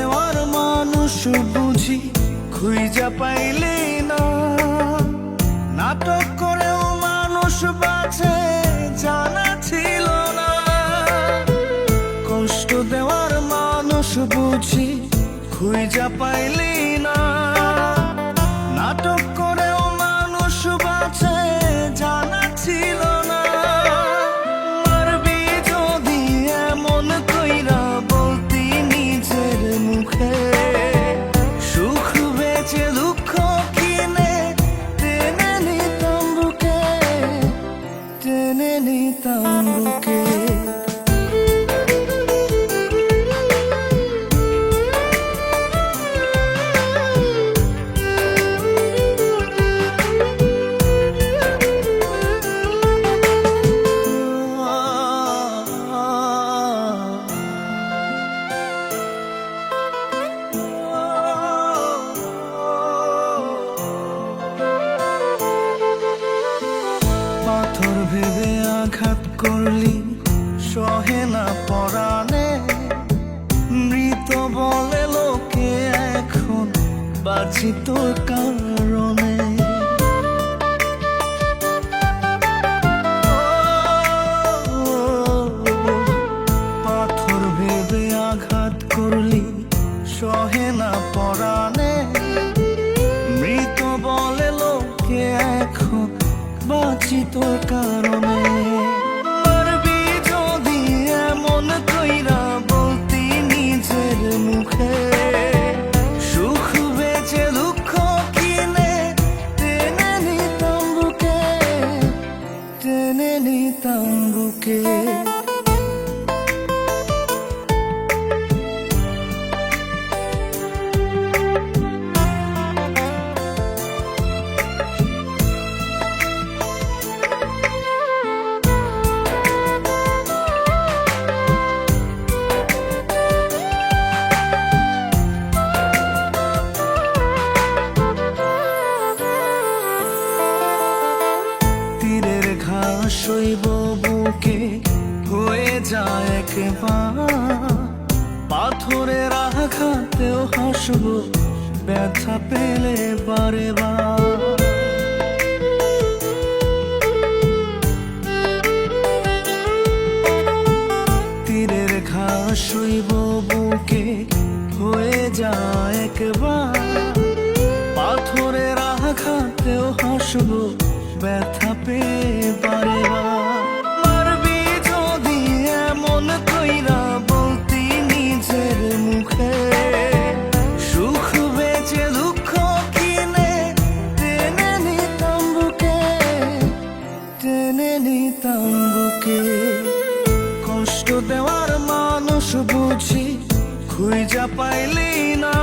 দেওয়ার মানুষ বুঝি খুঁজা পাইলি না। নাটক করেও মানুষ বাঁচে জানা ছিল না। কষ্ট দেওয়ার মানুষ বুঝি খুঁজা পাইলি না। নাটক করেও মানুষ বাঁচে জানা ছিল না। মারবি যদি এমন কইরা বলতি নিজের মুখে, সুখ বেচে দুঃখ কিনে টেনে নিতাম বুকে, টেনে নিতাম বুকে। পাথর ভেবে আঘাত করলি সহে না পরাণে। মৃত বলে লোকে এখন বাঁচি তোর কারণে। পাথর ভেবে আঘাত করলি সহে না পরাণে। মৃত বলে লোকে এখন বাঁচি তোর কারণে। মারবি যদি এমন কইরা বলতি নিজের মুখে, সুখ বেচে দুঃখ কিনে টেনে নিতাম বুকে, টেনে নিতাম বুকে। শৈব বুকে হয়ে যায় একবার। পাথরের আঘাতেও হাসব ব্যথা পেলে বারে বার। তীরের ঘাস শৈব বুকে হয়ে যায় একবার। পাথরের আঘাতেও হাসব ব্যথা পেয়ে বারে বার। মারবি যদি এমন কইরা বলতি নিজের মুখে, সুখ বেচে দুঃখ কিনে টেনে নিতাম বুকে, টেনে নিতাম বুকে। কষ্ট দেওয়ার মানুষ বুঝি খুঁজা পাইলি না।